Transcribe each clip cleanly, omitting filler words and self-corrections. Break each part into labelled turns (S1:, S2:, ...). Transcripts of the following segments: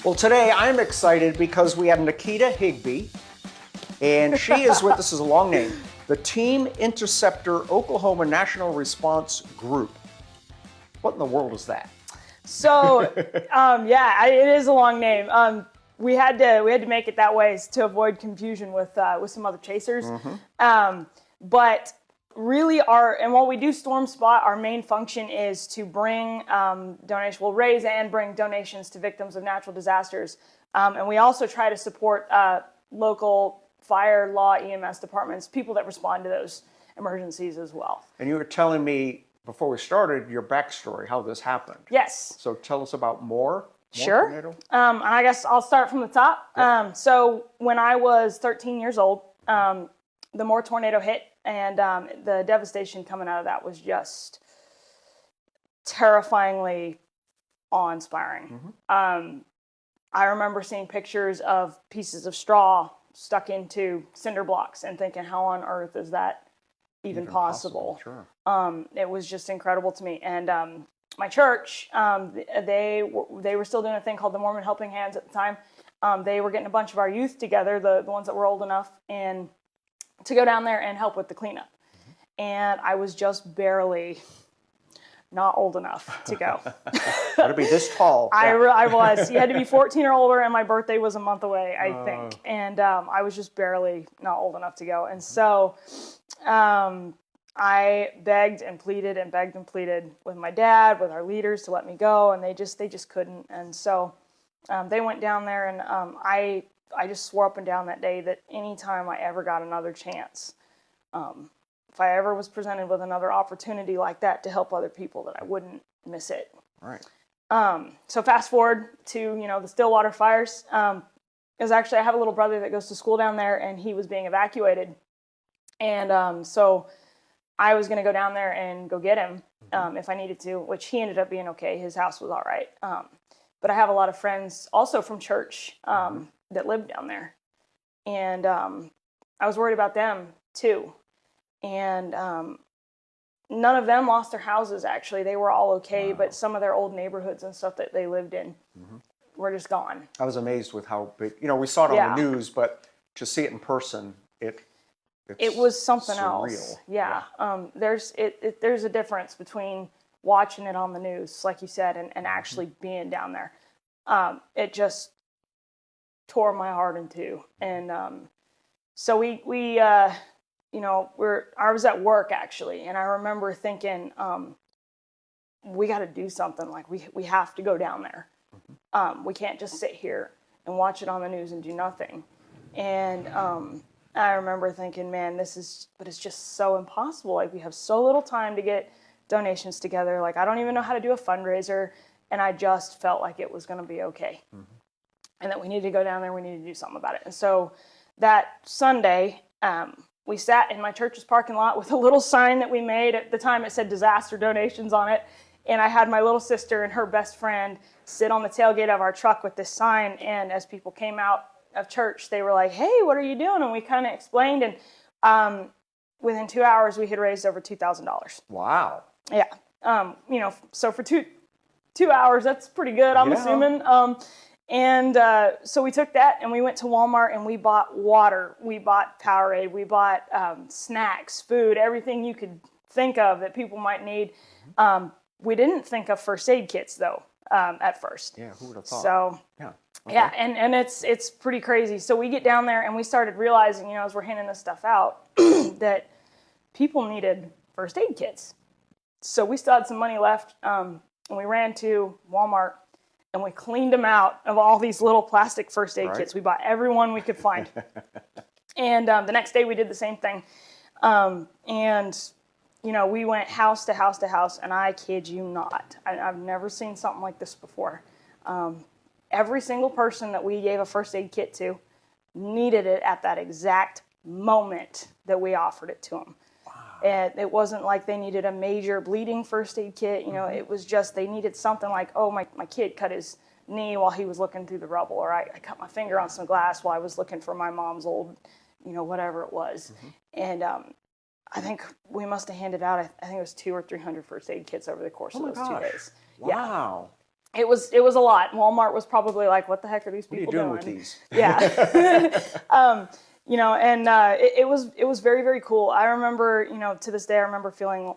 S1: Well, today I'm excited because we have Nikita Higbee, and she is with, this is a long name, the Team Interceptor Oklahoma National Response Group. What in the world is that?
S2: So, it is a long name. We had to make it that way to avoid confusion with some other chasers. But really, while we do Storm Spot, our main function is to bring we'll raise and bring donations to victims of natural disasters, and we also try to support local fire, law, EMS departments, people that respond to those emergencies as well.
S1: And you were telling me before we started your backstory, how this happened.
S2: Yes.
S1: So tell us about more.
S2: Sure.
S1: Tornado?
S2: And I guess I'll start from the top.
S1: Yep.
S2: So when I was 13 years old, the Moore tornado hit, and the devastation coming out of that was just terrifyingly awe-inspiring. I remember seeing pictures of pieces of straw stuck into cinder blocks and thinking, how on earth is that even possible?
S1: Sure.
S2: It was just incredible to me. And my church, they were still doing a thing called the Mormon Helping Hands at the time. They were getting a bunch of our youth together, the ones that were old enough, and to go down there and help with the cleanup. And I was just barely not old enough to go.
S1: Gotta be this tall.
S2: I was. You had to be 14 or older, and my birthday was a month away, I think. And I was just barely not old enough to go. And so I begged and pleaded with my dad, with our leaders to let me go, and they just couldn't. And so they went down there, and I just swore up and down that day that anytime I ever got another chance, if I ever was presented with another opportunity like that to help other people, that I wouldn't miss it.
S1: Right.
S2: So fast forward to, the Stillwater fires. I have a little brother that goes to school down there, and he was being evacuated. And so I was going to go down there and go get him if I needed to, which he ended up being okay. His house was all right. But I have a lot of friends also from church that lived down there. And I was worried about them too. And none of them lost their houses, actually. They were all okay, but some of their old neighborhoods and stuff that they lived in were just gone.
S1: I was amazed with how big, we saw it on the news, but to see it in person, it
S2: was something
S1: surreal.
S2: Else. Yeah. There's a difference between watching it on the news, like you said, and actually being down there. It just tore my heart in two. And so I was at work actually, and I remember thinking, we got to do something. Like we have to go down there. We can't just sit here and watch it on the news and do nothing. And I remember thinking, man, it's just so impossible. Like we have so little time to get donations together. Like I don't even know how to do a fundraiser, and I just felt like it was going to be okay, and that we needed to go down there. We needed to do something about it. And so that Sunday, we sat in my church's parking lot with a little sign that we made. At the time, it said disaster donations on it. And I had my little sister and her best friend sit on the tailgate of our truck with this sign. And as people came out of church, they were like, hey, what are you doing? And we kind of explained. And within 2 hours, we had raised over $2,000.
S1: Wow.
S2: Yeah. So for two hours, that's pretty good, I'm assuming. So we took that and we went to Walmart and we bought water, we bought Powerade, we bought snacks, food, everything you could think of that people might need. We didn't think of first aid kits though at first.
S1: Yeah, who would have thought?
S2: So and it's pretty crazy. So we get down there and we started realizing, as we're handing this stuff out, that people needed first aid kits. So we still had some money left, and we ran to Walmart. And we cleaned them out of all these little plastic first aid kits. We bought every one we could find. And the next day we did the same thing. We went house to house to house, and I kid you not, I've never seen something like this before. Every single person that we gave a first aid kit to needed it at that exact moment that we offered it to them. And it wasn't like they needed a major bleeding first aid kit. It was just they needed something like, oh, my kid cut his knee while he was looking through the rubble, or I cut my finger on some glass while I was looking for my mom's old, whatever it was. And I think we must have handed out, I think it was 200 or 300 first aid kits over the course of those 2 days.
S1: Wow.
S2: it was a lot. Walmart was probably like, what the heck are these people
S1: doing with these?
S2: Yeah. And it was very, very cool. I remember, to this day, I remember feeling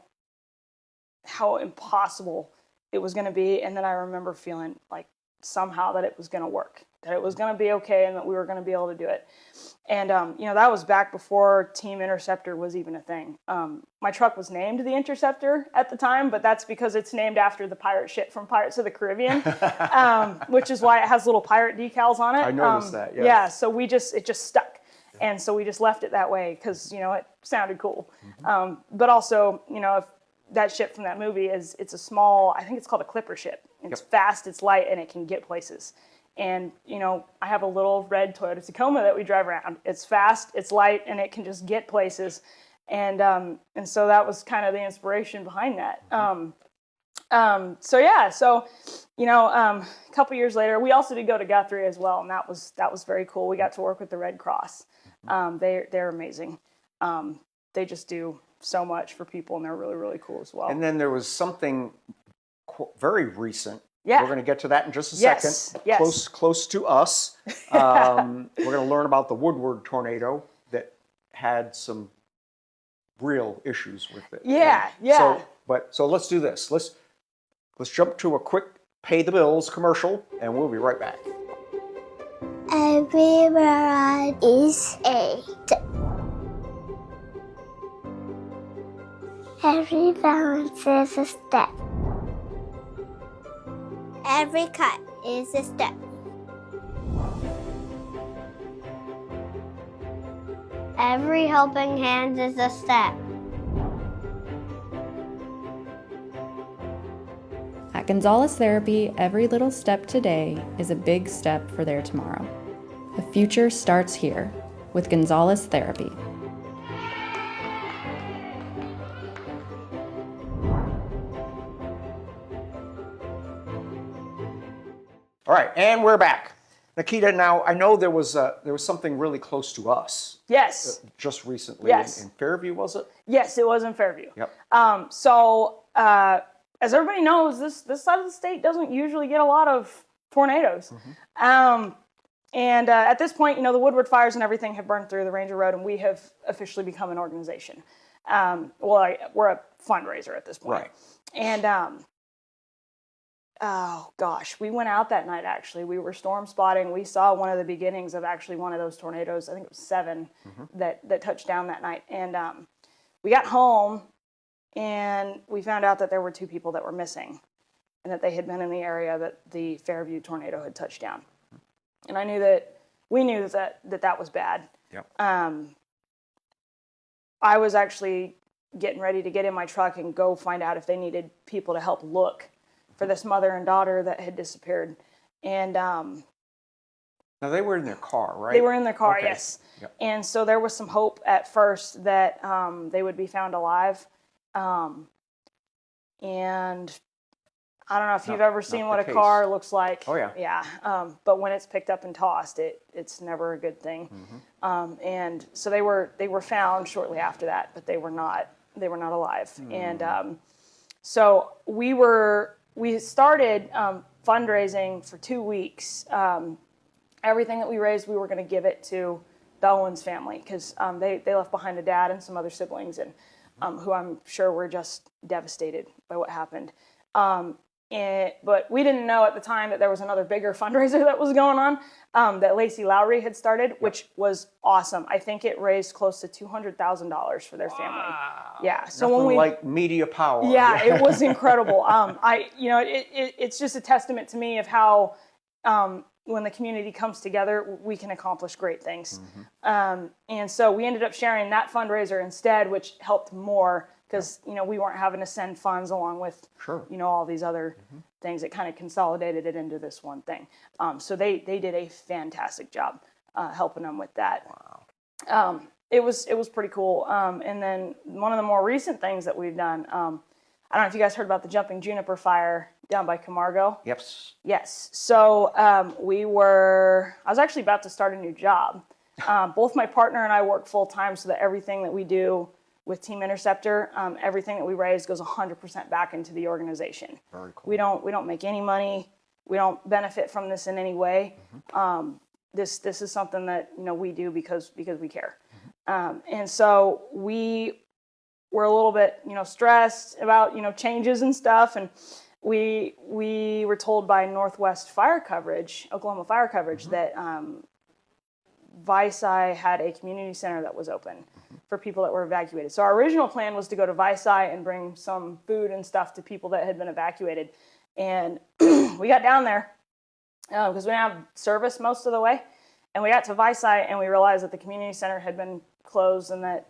S2: how impossible it was going to be. And then I remember feeling like somehow that it was going to work, that it was going to be okay, and that we were going to be able to do it. And, that was back before Team Interceptor was even a thing. My truck was named the Interceptor at the time, but that's because it's named after the pirate ship from Pirates of the Caribbean, which is why it has little pirate decals on it.
S1: I noticed that, yeah.
S2: Yeah, so it just stuck. And so we just left it that way because, it sounded cool. But also, if that ship from that movie it's a small, I think it's called a clipper ship. It's fast, it's light, and it can get places. And, I have a little red Toyota Tacoma that we drive around. It's fast, it's light, and it can just get places. And so that was kind of the inspiration behind that. A couple years later, we also did go to Guthrie as well, and that was very cool. We got to work with the Red Cross. They're amazing. They just do so much for people, and they're really, really cool as well.
S1: And then there was something very recent.
S2: Yeah.
S1: We're going to get to that in just a
S2: Yes,
S1: second.
S2: yes.
S1: Close to us. We're going to learn about the Woodward tornado that had some real issues with it.
S2: Yeah, yeah.
S1: So let's do this. Let's jump to a quick pay the bills commercial, and we'll be right back.
S3: Everywhere is a step. Every balance is a step. Every cut is a step. Every helping hand is a step.
S4: At Gonzalez Therapy, every little step today is a big step for their tomorrow. The future starts here with Gonzalez Therapy.
S1: All right, and we're back. Nikita, now I know there was something really close to us.
S2: Yes.
S1: Just recently.
S2: Yes.
S1: In Fairview, was it?
S2: Yes, it was in Fairview.
S1: Yep.
S2: As everybody knows, this side of the state doesn't usually get a lot of tornadoes. At this point, the Woodward fires and everything have burned through the Ranger Road, and we have officially become an organization. We're a fundraiser at this point.
S1: Right.
S2: And oh gosh, we went out that night. Actually, we were storm spotting. We saw one of the beginnings of actually one of those tornadoes. I think it was 7 that touched down that night. And we got home, and we found out that there were 2 people that were missing, and that they had been in the area that the Fairview tornado had touched down. And we knew that was bad.
S1: Yep.
S2: I was actually getting ready to get in my truck and go find out if they needed people to help look for this mother and daughter that had disappeared. And
S1: now they were in their car, right?
S2: They were in their car,
S1: Okay.
S2: yes.
S1: Yep.
S2: And so there was some hope at first that they would be found alive. And I don't know if you've ever seen what a car looks like.
S1: Oh, yeah.
S2: Yeah. But when it's picked up and tossed, it's never a good thing. And so they were found shortly after that, but they were not alive. And so we started fundraising for 2 weeks. Everything that we raised, we were going to give it to the Owens family, because they left behind a dad and some other siblings, and who I'm sure were just devastated by what happened. But we didn't know at the time that there was another bigger fundraiser that was going on, that Lacey Lowry had started, which was awesome. I think it raised close to $200,000 for their family. Yeah. So
S1: Nothing like media power.
S2: Yeah, it was incredible. It's just a testament to me of how, when the community comes together, we can accomplish great things. And so we ended up sharing that fundraiser instead, which helped more, because we weren't having to send funds along with all these other things. It kind of consolidated it into this one thing. So they did a fantastic job helping them with that.
S1: Wow.
S2: It was pretty cool. And then one of the more recent things that we've done, I don't know if you guys heard about the Jumping Juniper fire down by Camargo. Yes. So I was actually about to start a new job. Both my partner and I work full time, so that everything that we do with Team Interceptor, everything that we raise goes 100% back into the organization.
S1: Very cool.
S2: We don't make any money. We don't benefit from this in any way. This is something that we do because we care. And so we were a little bit stressed about changes and stuff, and we were told by Northwest Fire Coverage, Oklahoma Fire Coverage, that VISI had a community center that was open for people that were evacuated. So our original plan was to go to VISI and bring some food and stuff to people that had been evacuated. And we got down there because we didn't have service most of the way. And we got to VISI and we realized that the community center had been closed and that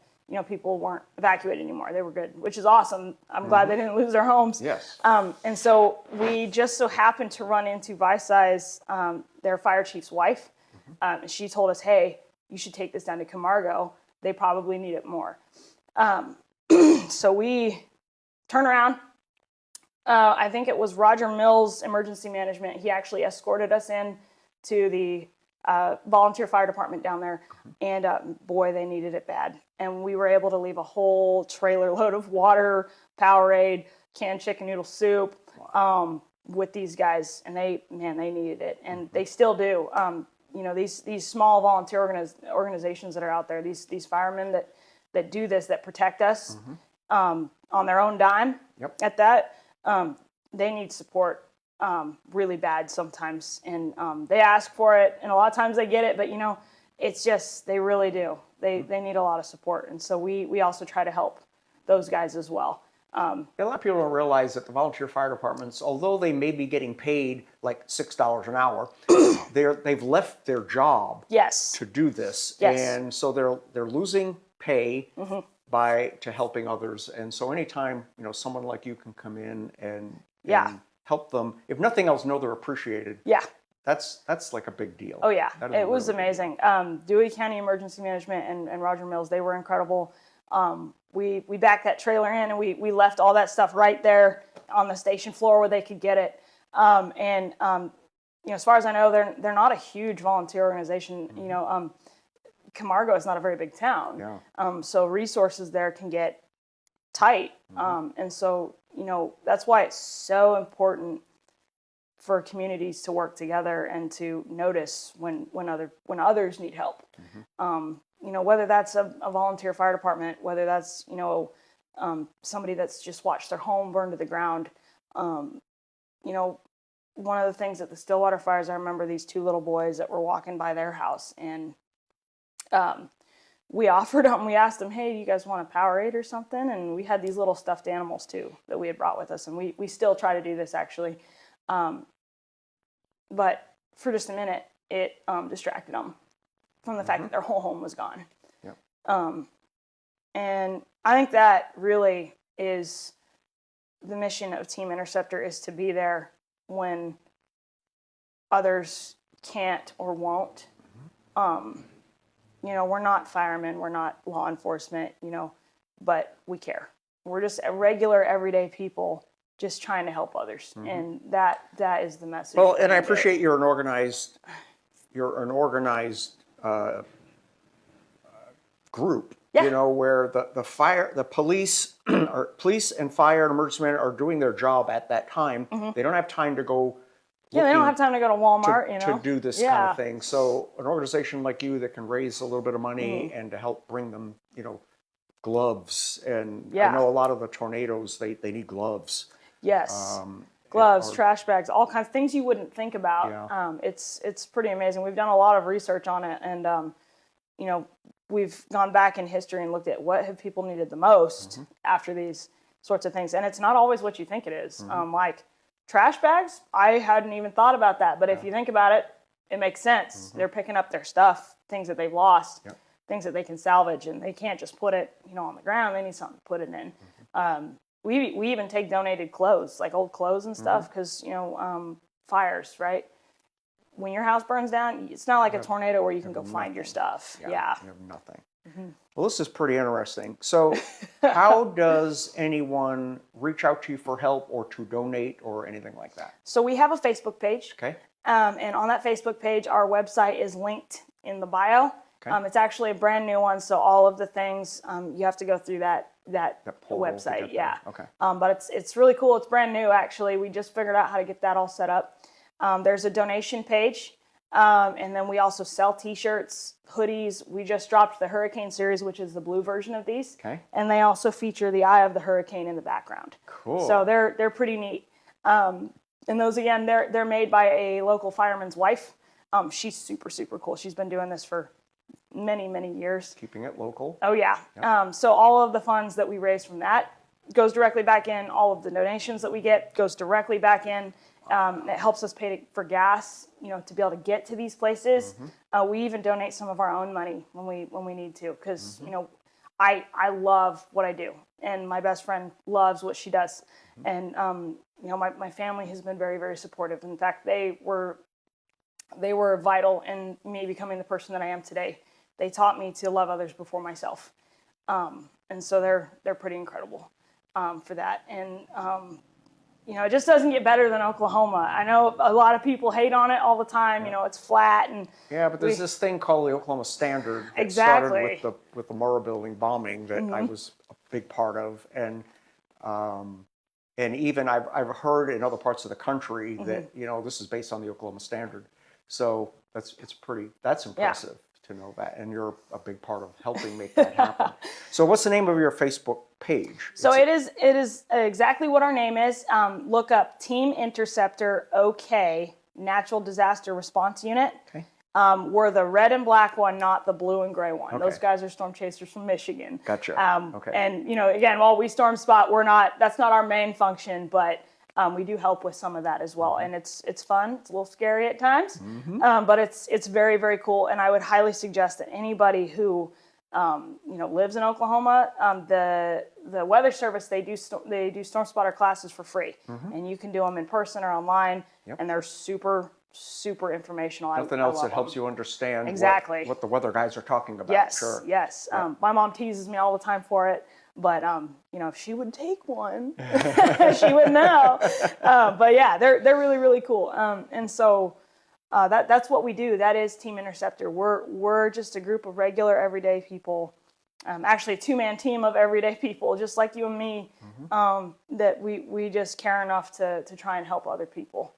S2: people weren't evacuated anymore. They were good, which is awesome. I'm glad they didn't lose their homes.
S1: Yes.
S2: And so we just so happened to run into VISI's, their fire chief's wife. She told us, hey, you should take this down to Camargo. They probably need it more. So we turn around. I think it was Roger Mills Emergency Management. He actually escorted us in to the volunteer fire department down there. And boy, they needed it bad. And we were able to leave a whole trailer load of water, Powerade, canned chicken noodle soup with these guys. And they needed it. And they still do. These small volunteer organizations that are out there, these firemen that do this, that protect us on their own dime.
S1: Yep.
S2: At that, they need support really bad sometimes, and they ask for it, and a lot of times they get it, but it's just, they really do. They need a lot of support, and so we also try to help those guys as well.
S1: A lot of people don't realize that the volunteer fire departments, although they may be getting paid like $6 an hour, they've left their job
S2: Yes.
S1: to do this,
S2: Yes.
S1: and so they're losing pay to helping others. And so anytime someone like you can come in and help them, if nothing else, know they're appreciated.
S2: Yeah.
S1: That's like a big deal.
S2: Oh yeah,
S1: That is
S2: it was
S1: really big.
S2: amazing. Dewey County Emergency Management and Roger Mills, they were incredible. We backed that trailer in and we left all that stuff right there on the station floor where they could get it. As far as I know, they're not a huge volunteer organization. Camargo is not a very big town.
S1: Yeah.
S2: So resources there can get tight. And so, that's why it's so important for communities to work together and to notice when others need help. Whether that's a volunteer fire department, whether that's, somebody that's just watched their home burn to the ground. One of the things at the Stillwater fires, I remember these two little boys that were walking by their house, and we asked them, hey, do you guys want a Powerade or something? And we had these little stuffed animals too that we had brought with us, and we still try to do this actually. But for just a minute, it distracted them from the fact that their whole home was gone.
S1: Yep.
S2: And I think that really is the mission of Team Interceptor, is to be there when others can't or won't. We're not firemen, we're not law enforcement, but we care. We're just regular, everyday people just trying to help others, and that is the message.
S1: Well, and I appreciate you're an organized group.
S2: Yeah.
S1: Where the police and fire and emergency men are doing their job at that time. They don't have time to go.
S2: They don't have time to go to Walmart,
S1: to do this kind of thing. So an organization like you that can raise a little bit of money and to help bring them, gloves, and I know a lot of the tornadoes, they need gloves.
S2: Yes. Gloves, trash bags, all kinds of things you wouldn't think about.
S1: Yeah.
S2: It's pretty amazing. We've done a lot of research on it, and we've gone back in history and looked at what have people needed the most after these sorts of things. And it's not always what you think it is. Like trash bags, I hadn't even thought about that. But if you think about it, it makes sense. They're picking up their stuff, things that they've lost, things that they can salvage, and they can't just put it, on the ground. They need something to put it in. We even take donated clothes, like old clothes and stuff, because, fires, right? When your house burns down, it's not like a tornado where you can go find your stuff. Yeah.
S1: You have nothing. Well, this is pretty interesting. So how does anyone reach out to you for help or to donate or anything like that?
S2: So we have a Facebook page.
S1: Okay.
S2: And on that Facebook page, our website is linked in the bio.
S1: Okay.
S2: It's actually a brand new one, so all of the things, you have to go through that
S1: portal to
S2: website.
S1: get
S2: Yeah.
S1: there. Okay.
S2: But it's really cool. It's brand new, actually. We just figured out how to get that all set up. There's a donation page. And then we also sell t-shirts, hoodies. We just dropped the Hurricane series, which is the blue version of these.
S1: Okay.
S2: And they also feature the eye of the hurricane in the background.
S1: Cool.
S2: So they're pretty neat. And those, again, they're made by a local fireman's wife. She's super, super cool. She's been doing this for many, many years.
S1: Keeping it local.
S2: Oh, yeah. So all of the funds that we raise from that goes directly back in. All of the donations that we get goes directly back in. It helps us pay for gas, to be able to get to these places. We even donate some of our own money when we need to, because I love what I do, and my best friend loves what she does, and my family has been very, very supportive. In fact, they were vital in me becoming the person that I am today. They taught me to love others before myself, and so they're pretty incredible for that. And it just doesn't get better than Oklahoma. I know a lot of people hate on it all the time. It's flat and
S1: but there's this thing called the Oklahoma Standard that
S2: Exactly.
S1: started with the Murrah building bombing that I was a big part of, and even I've heard in other parts of the country that this is based on the Oklahoma Standard. So that's impressive to know that, and you're a big part of helping make that happen. So what's the name of your Facebook page?
S2: So it is exactly what our name is. Look up Team Interceptor OK Natural Disaster Response Unit.
S1: Okay.
S2: We're the red and black one, not the blue and gray one.
S1: Okay.
S2: Those guys are storm chasers from Michigan.
S1: Gotcha. Okay.
S2: And again, while we storm spot, that's not our main function, but we do help with some of that as well. And it's fun. It's a little scary at times, but it's very, very cool. And I would highly suggest that anybody who lives in Oklahoma, the Weather Service, they do storm spotter classes for free, and you can do them in person or online, and they're super, super informational.
S1: Nothing else that helps you understand
S2: exactly
S1: what the weather guys are talking about.
S2: Yes,
S1: Sure.
S2: yes. My mom teases me all the time for it, but if she would take one, she would know. But yeah, they're really, really cool. And so that's what we do. That is Team Interceptor. We're just a group of regular, everyday people. Actually, a two-man team of everyday people, just like you and me, that we just care enough to try and help other people.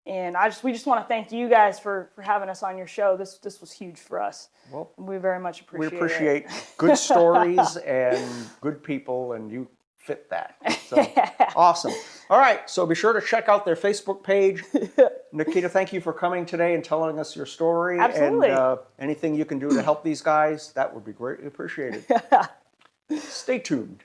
S2: And we just want to thank you guys for having us on your show. This was huge for us.
S1: Well,
S2: we very much appreciate it.
S1: We appreciate good stories and good people, and you fit that. So awesome. All right, so be sure to check out their Facebook page. Nikita, thank you for coming today and telling us your story.
S2: Absolutely.
S1: And anything you can do to help these guys, that would be greatly appreciated. Stay tuned.